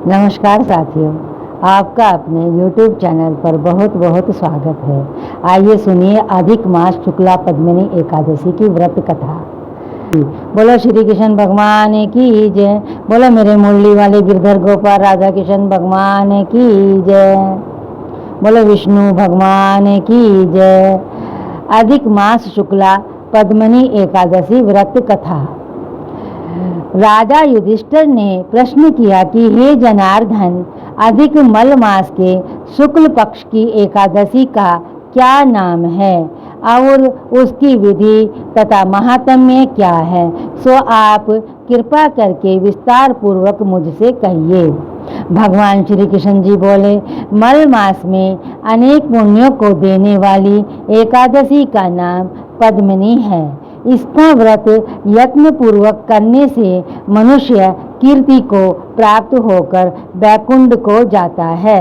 नमस्कार साथियों, आपका अपने YouTube चैनल पर बहुत बहुत स्वागत है। आइए सुनिए अधिक मास शुक्ला पद्मिनी एकादशी की व्रत कथा। बोलो श्री कृष्ण भगवान की जय। बोलो मेरे मुरली वाले गिरधर गोपाल राधा कृष्ण भगवान की जय। बोलो विष्णु भगवान की जय। अधिक मास शुक्ला पद्मिनी एकादशी व्रत कथा। राजा युधिष्ठिर ने प्रश्न किया कि हे जनार्दन, अधिक मल मास के शुक्ल पक्ष की एकादशी का क्या नाम है और उसकी विधि तथा महात्म्य क्या है, सो आप कृपा करके विस्तार पूर्वक मुझसे कहिए। भगवान श्री कृष्ण जी बोले, मल मास में अनेक पुण्यों को देने वाली एकादशी का नाम पद्मिनी है। इसका व्रत यत्न पूर्वक करने से मनुष्य कीर्ति को प्राप्त होकर वैकुंठ को जाता है।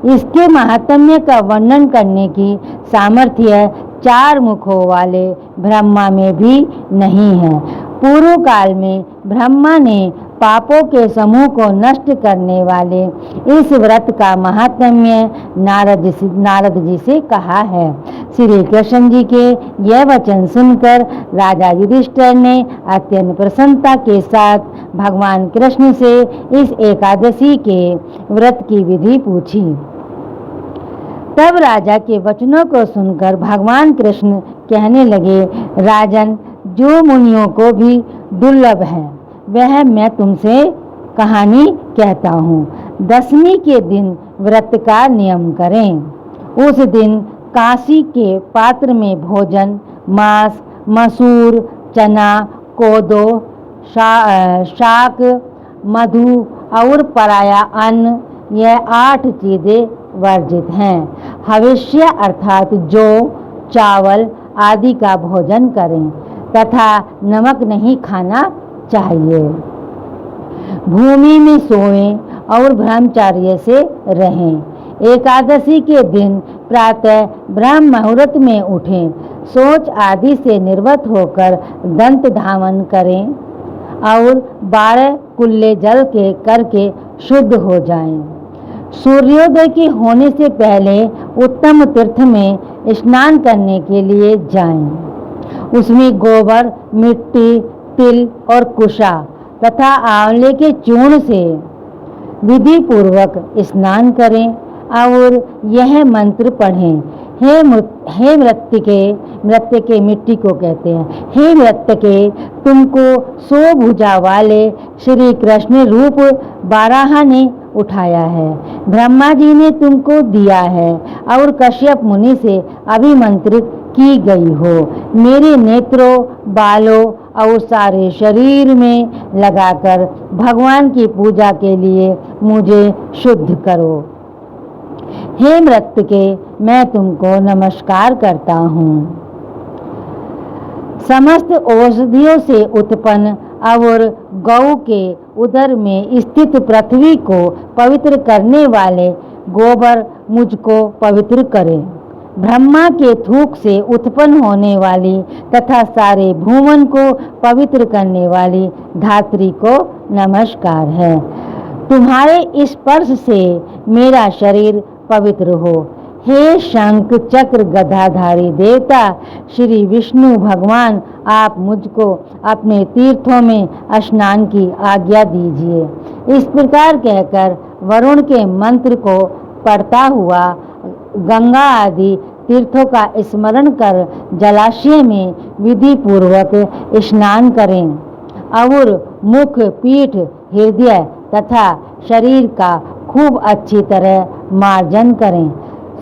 इसके महात्म्य का वर्णन करने की सामर्थ्य चार मुखों वाले ब्रह्मा में भी नहीं है। पूर्व काल में ब्रह्मा ने पापों के समूह को नष्ट करने वाले इस व्रत का महात्म्य नारद जी से कहा है। श्री कृष्ण जी के यह वचन सुनकर राजा युधिष्ठिर ने अत्यंत प्रसन्नता के साथ भगवान कृष्ण से इस एकादशी के व्रत की विधि पूछी। तब राजा के वचनों को सुनकर भगवान कृष्ण कहने लगे, राजन, जो मुनियों को भी दुर्लभ है वह मैं तुमसे कहानी कहता हूँ। दशमी के दिन व्रत का नियम करें। उस दिन काशी के पात्र में भोजन मांस, मसूर, चना, कोदो, शाक, मधु और पराया अन्न, यह 8 चीजें वर्जित हैं। हविष्य अर्थात जौ, चावल आदि का भोजन करें तथा नमक नहीं खाना चाहिए। भूमि में सोएं और ब्रह्मचर्य से रहें। एकादशी के दिन प्रातः ब्रह्म मुहूर्त में उठें, शौच आदि से निर्वत होकर दंत धावन करें और 12 कुल्ले जल के करके शुद्ध हो जाएं। सूर्योदय के होने से पहले उत्तम तीर्थ में स्नान करने के लिए जाएं। उसमें गोबर, मिट्टी, तिल और कुशा तथा आंवले के चूर्ण से विधि पूर्वक स्नान करें और यह मंत्र पढ़ें, हे मृत्यके मिट्टी को कहते हैं, हे मृत्यके, तुमको 100 भुजा वाले श्री कृष्ण रूप बाराह ने उठाया है। ब्रह्मा जी ने तुमको दिया है और कश्यप मुनि से अभिमंत्रित की गई हो। मेरे नेत्रों, बालों और सारे शरीर में लगाकर भगवान की पूजा के लिए मुझे शुद्ध करो। हे मृत्यके, मैं तुमको नमस्कार करता हूँ। समस्त औषधियों से उत्पन्न और गौ के उदर में स्थित पृथ्वी को पवित्र करने वाले गोबर मुझको पवित्र करे। ब्रह्मा के थूक से उत्पन्न होने वाली तथा सारे भुवन को पवित्र करने वाली धात्री को नमस्कार है। तुम्हारे स्पर्श से मेरा शरीर पवित्र हो। हे शंख चक्र गदाधारी देवता श्री विष्णु भगवान, आप मुझको अपने तीर्थों में स्नान की आज्ञा दीजिए। इस प्रकार कहकर वरुण के मंत्र को पढ़ता हुआ गंगा आदि तीर्थों का स्मरण कर जलाशय में विधि पूर्वक स्नान करें और मुख, पीठ, हृदय तथा शरीर का खूब अच्छी तरह मार्जन करें।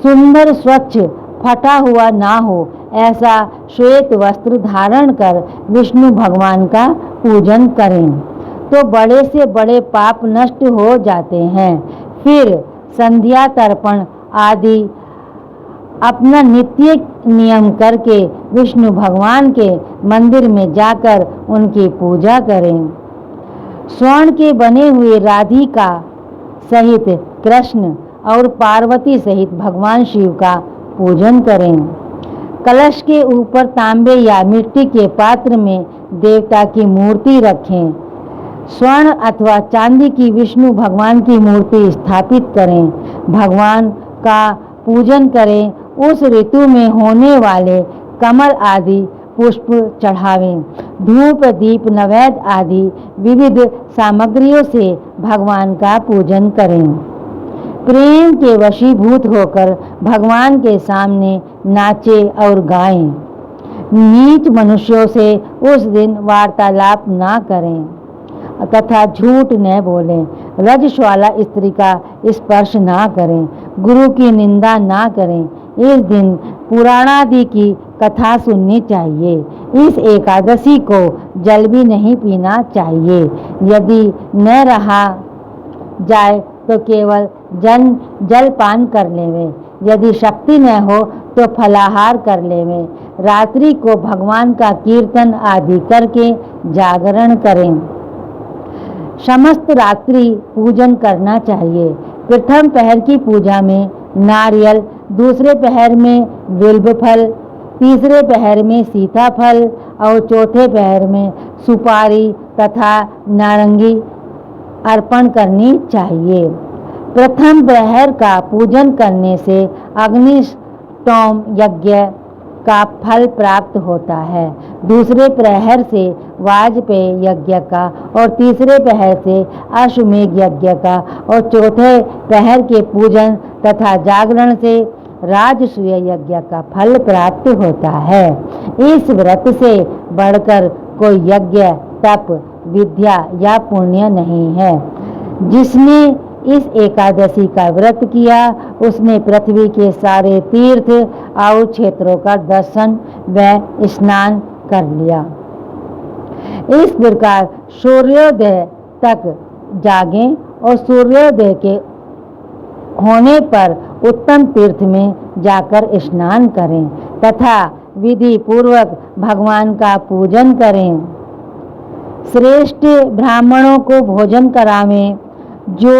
सुंदर, स्वच्छ, फटा हुआ ना हो ऐसा श्वेत वस्त्र धारण कर विष्णु भगवान का पूजन करें तो बड़े से बड़े पाप नष्ट हो जाते हैं। फिर संध्या तर्पण आदि अपना नित्य नियम करके विष्णु भगवान के मंदिर में जाकर उनकी पूजा करें। स्वर्ण के बने हुए राधिका सहित कृष्ण और पार्वती सहित भगवान शिव का पूजन करें। कलश के ऊपर तांबे या मिट्टी के पात्र में देवता की मूर्ति रखें। स्वर्ण अथवा चांदी की विष्णु भगवान की मूर्ति स्थापित करें, भगवान का पूजन करें, उस ऋतु में होने वाले कमल आदि पुष्प चढ़ावें, धूप दीप नैवेद्य आदि विविध सामग्रियों से भगवान का पूजन करें। प्रेम के वशीभूत होकर भगवान के सामने नाचे और गाएं। नीच मनुष्यों से उस दिन वार्तालाप ना करें तथा झूठ न बोलें, रजस्वाला स्त्री का स्पर्श ना करें, गुरु की निंदा ना करें। इस दिन पुराणादि की कथा सुननी चाहिए। इस एकादशी को जल भी नहीं पीना चाहिए। यदि न रहा जाए तो केवल जलपान कर लेवें। यदि शक्ति न हो तो फलाहार कर लेवें। रात्रि को भगवान का कीर्तन आदि करके जागरण करें। समस्त रात्रि पूजन करना चाहिए। प्रथम पहर की पूजा में नारियल, दूसरे पहर में बिल्व फल, तीसरे पहर में सीताफल और चौथे पहर में सुपारी तथा नारंगी अर्पण करनी चाहिए। प्रथम प्रहर का पूजन करने से अग्निष्टोम यज्ञ का फल प्राप्त होता है, दूसरे प्रहर से वाजपेय यज्ञ का और तीसरे प्रहर से अश्वमेध यज्ञ का और चौथे प्रहर के पूजन तथा जागरण से राजसूय यज्ञ का फल प्राप्त होता है। इस व्रत से बढ़कर कोई यज्ञ, तप, विद्या या पुण्य नहीं है। जिसने इस एकादशी का व्रत किया उसने पृथ्वी के सारे तीर्थ और क्षेत्रों का दर्शन व स्नान कर लिया। इस प्रकार सूर्योदय तक जागें और सूर्योदय के होने पर उत्तम तीर्थ में जाकर स्नान करें तथा विधि पूर्वक भगवान का पूजन करें। श्रेष्ठ ब्राह्मणों को भोजन करावें। जो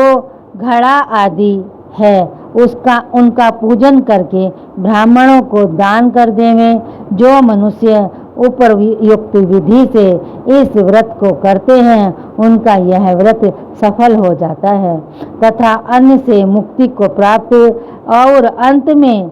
घड़ा आदि है उनका पूजन करके ब्राह्मणों को दान कर देवें। जो मनुष्य उपयुक्त विधि से इस व्रत को करते हैं उनका यह व्रत सफल हो जाता है तथा अन्न से मुक्ति को प्राप्त और अंत में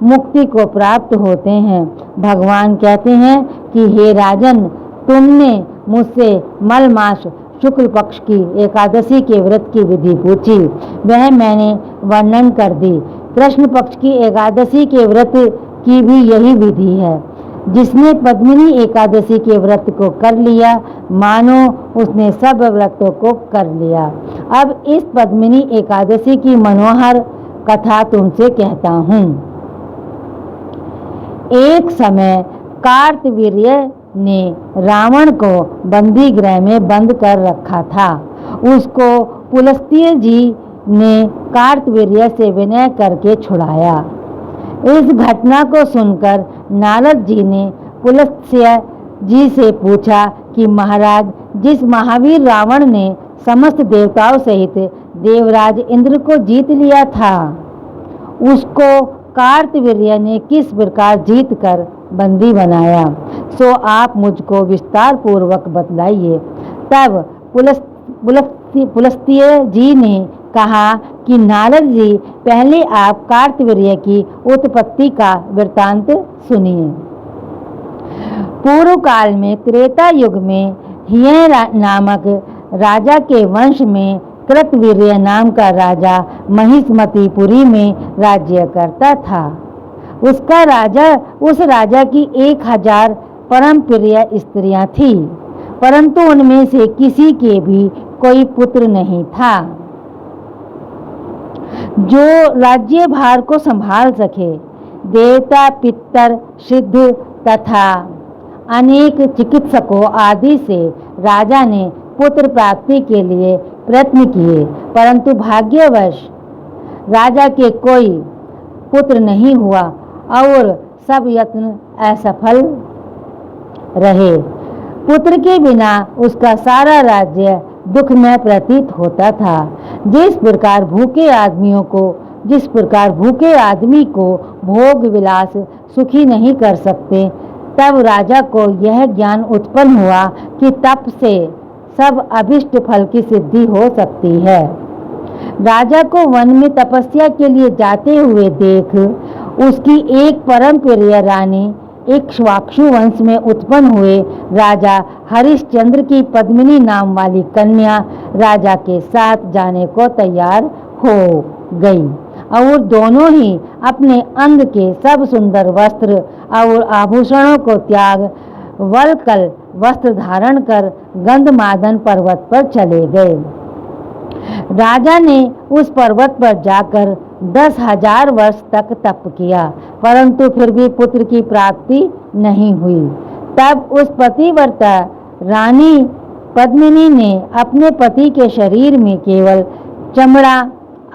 मुक्ति को प्राप्त होते हैं। भगवान कहते हैं कि हे राजन, तुमने मुझसे मल मास शुक्ल पक्ष की एकादशी के व्रत की विधि पूछी, वह मैंने वर्णन कर दी। कृष्ण पक्ष की एकादशी के व्रत की भी यही विधि है। जिसने पद्मिनी एकादशी के व्रत को कर लिया मानो उसने सब व्रतों को कर लिया। अब इस पद्मिनी एकादशी की मनोहर कथा तुमसे कहता हूँ। एक समय कार्तवीर्य ने रावण को बंदी गृह में बंद कर रखा था। उसको पुलस्त्य जी ने कार्तवीर्य से विनय करके छुड़ाया। इस घटना को सुनकर नारद जी ने पुलस्त्य जी से पूछा कि महाराज, जिस महावीर रावण ने समस्त देवताओं सहित देवराज इंद्र को जीत लिया था, उसको कार्तवीर्य ने किस प्रकार जीत कर बंदी बनाया, सो आप मुझको विस्तार पूर्वक बतलाइए। तब पुलस्त्य जी ने कहा कि नारद जी, पहले आप कार्तवीर्य की उत्पत्ति का वृत्तांत सुनिए। पूर्व काल में त्रेता युग में हिय नामक राजा के वंश में कृतवीर्य नाम का राजा महिष्मतिपुरी में राज्य करता था। उस राजा की 1000 परम प्रिय स्त्रियां थीं, परंतु उनमें से किसी के भी कोई पुत्र नहीं था जो राज्य भार को संभाल सके। देवता, पितर, सिद्ध तथा अनेक चिकित्सकों आदि से राजा ने पुत्र प्राप्ति के लिए प्रयत्न किए, परंतु भाग्यवश राजा के कोई पुत्र नहीं हुआ और सब यत्न असफल रहे। पुत्र के बिना उसका सारा राज्य दुखमय प्रतीत होता था। जिस प्रकार भूखे आदमी को भोग विलास सुखी नहीं कर सकते, तब राजा को यह ज्ञान उत्पन्न हुआ कि तप से सब अभिष्ट फल की सिद्धि हो सकती है। राजा को वन में तपस्या के लिए जाते हुए देख उसकी एक परम प्रिय रानी इक्ष्वाकु वंश में उत्पन्न हुए राजा हरिश्चंद्र की पद्मिनी नाम वाली कन्या राजा के साथ जाने को तैयार हो गई और दोनों ही अपने अंग के सब सुंदर वस्त्र और आभूषणों को त्याग वलकल वस्त्र धारण कर गंधमादन पर्वत पर चले गए। राजा ने उस पर्वत पर जाकर 10,000 वर्ष तक तप किया, परंतु फिर भी पुत्र की प्राप्ति नहीं हुई। तब उस पतिव्रता रानी पद्मिनी ने अपने पति के शरीर में केवल चमड़ा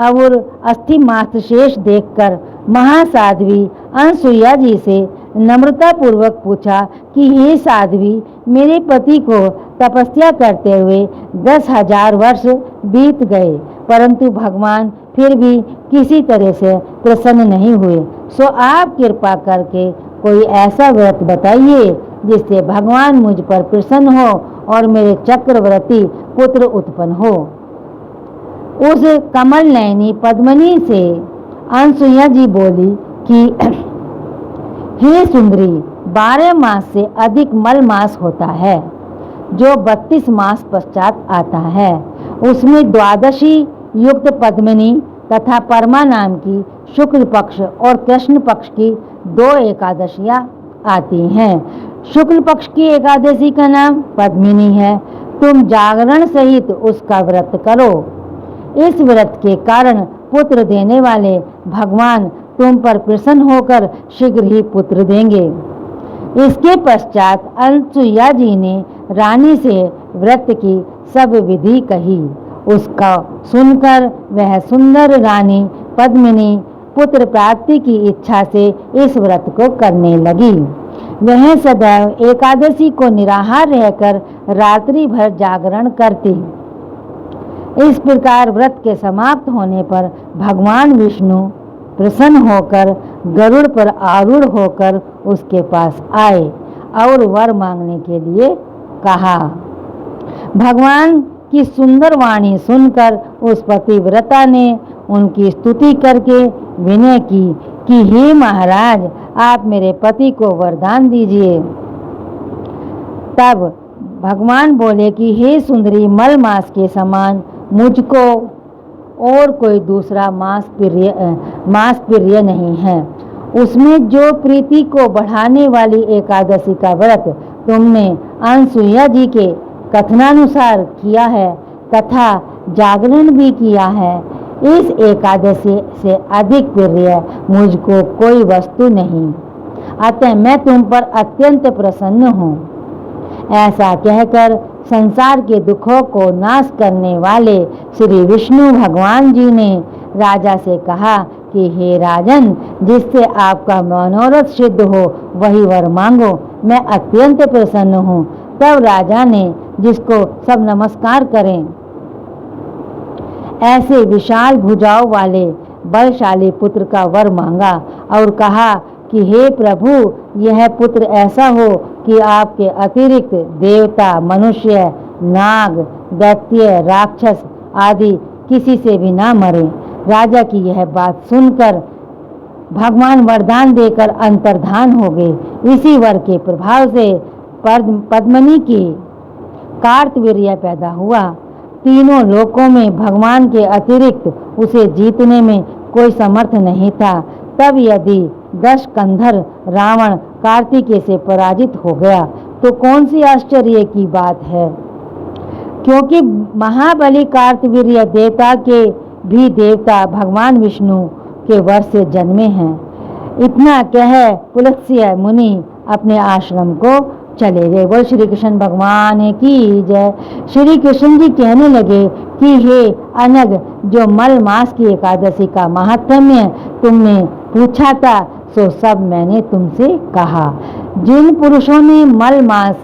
और अस्थि मांस शेष देखकर महासाध्वी अनसुईया जी से नम्रता पूर्वक पूछा कि हे साध्वी, मेरे पति को तपस्या करते हुए 10,000 वर्ष बीत गए, परंतु भगवान फिर भी किसी तरह से प्रसन्न नहीं हुए। सो आप कृपा करके कोई ऐसा व्रत बताइए जिससे भगवान मुझ पर प्रसन्न हो और मेरे चक्रवर्ती पुत्र उत्पन्न हो। उस कमल नयनी पद्मिनी से अनसुईया जी बोली कि हे सुंदरी, 12 मास से अधिक मल मास होता है जो 32 मास पश्चात आता है। उसमें द्वादशी युक्त पद्मिनी तथा परमा नाम की शुक्ल पक्ष और कृष्ण पक्ष की 2 एकादशियां आती हैं। शुक्ल पक्ष की एकादशी का नाम पद्मिनी है। तुम जागरण सहित उसका व्रत करो। इस व्रत के कारण पुत्र देने वाले भगवान तुम पर प्रसन्न होकर शीघ्र ही पुत्र देंगे। इसके पश्चात अनसुईया जी ने रानी से व्रत की सब विधि कही। उसका सुनकर वह सुंदर रानी पद्मिनी पुत्र प्राप्ति की इच्छा से इस व्रत को करने लगी। वह सदैव एकादशी को निराहार रहकर रात्रि भर जागरण करती। इस प्रकार व्रत के समाप्त होने पर भगवान विष्णु प्रसन्न होकर गरुड़ पर आरूढ़ होकर उसके पास आए और वर मांगने के लिए कहा। भगवान की सुंदर वाणी सुनकर उस पतिव्रता ने उनकी स्तुति करके विनय की कि हे महाराज, आप मेरे पति को वरदान दीजिए। तब भगवान बोले कि हे सुंदरी, मल मास के समान मुझको और कोई दूसरा मास प्रिय नहीं है। उसमें जो प्रीति को बढ़ाने वाली एकादशी का व्रत तुमने अनसुईया जी के कथनानुसार किया है तथा जागरण भी किया है, इस एकादशी से अधिक प्रिय मुझको कोई वस्तु नहीं। अतः मैं तुम पर अत्यंत प्रसन्न हूँ। ऐसा कहकर संसार के दुखों को नाश करने वाले श्री विष्णु भगवान जी ने राजा से कहा कि हे राजन, जिससे आपका मनोरथ सिद्ध हो वही वर मांगो, मैं अत्यंत प्रसन्न हूँ। तब राजा ने, जिसको सब नमस्कार करें, ऐसे विशाल भुजाओं वाले बलशाली पुत्र का वर मांगा और कहा कि हे प्रभु, यह पुत्र ऐसा हो कि आपके अतिरिक्त देवता, मनुष्य, नाग, दैत्य, राक्षस आदि किसी से भी ना मरे। राजा की यह बात सुनकर भगवान वरदान देकर अंतर्धान हो गए। इसी वर के प्रभाव से पद्मिनी की कार्तवीर्य पैदा हुआ। तीनों लोकों में भगवान के अतिरिक्त उसे जीतने में कोई समर्थ नहीं था। तब यदि 10 कंधर रावण कार्तिकेय से पराजित हो गया तो कौन सी आश्चर्य की बात है, क्योंकि महाबली कार्तवीर्य देवता के भी देवता भगवान विष्णु के वर से जन्मे हैं। इतना कह पुलत्स्य मुनि अपने आश्रम को चले गए। बोल श्री कृष्ण भगवान की जय। श्री कृष्ण जी कहने लगे कि हे अनग, जो मल मास की एकादशी का महात्म्य तुमने पूछा था सो सब मैंने तुमसे कहा। जिन पुरुषों ने मल मास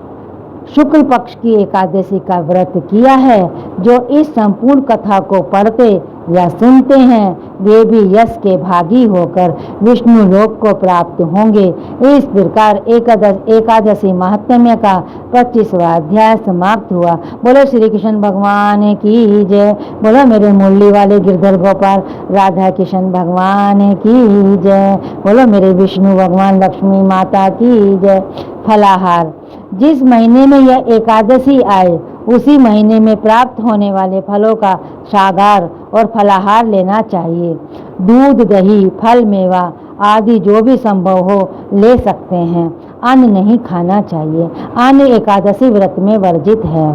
शुक्ल पक्ष की एकादशी का व्रत किया है, जो इस संपूर्ण कथा को पढ़ते या सुनते हैं, वे भी यश के भागी होकर विष्णु लोक को प्राप्त होंगे। इस प्रकार एकादशी महात्म्य का 25वां अध्याय समाप्त हुआ। बोलो श्री कृष्ण भगवान की जय। बोलो मेरे मुरली वाले गिरधर गोपाल राधा कृष्ण भगवान की जय। बोलो मेरे विष्णु भगवान लक्ष्मी माता की जय। फलाहार, जिस महीने में यह एकादशी आए उसी महीने में प्राप्त होने वाले फलों का सागार और फलाहार लेना चाहिए। दूध, दही, फल, मेवा आदि जो भी संभव हो ले सकते हैं। अन्न नहीं खाना चाहिए। अन्न एकादशी व्रत में वर्जित है।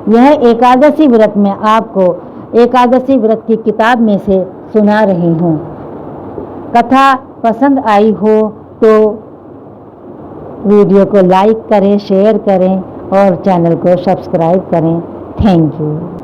यह एकादशी व्रत में आपको एकादशी व्रत की किताब में से सुना रही हूँ। कथा पसंद आई हो तो वीडियो को लाइक करें, शेयर करें और चैनल को सब्सक्राइब करें। Thank you.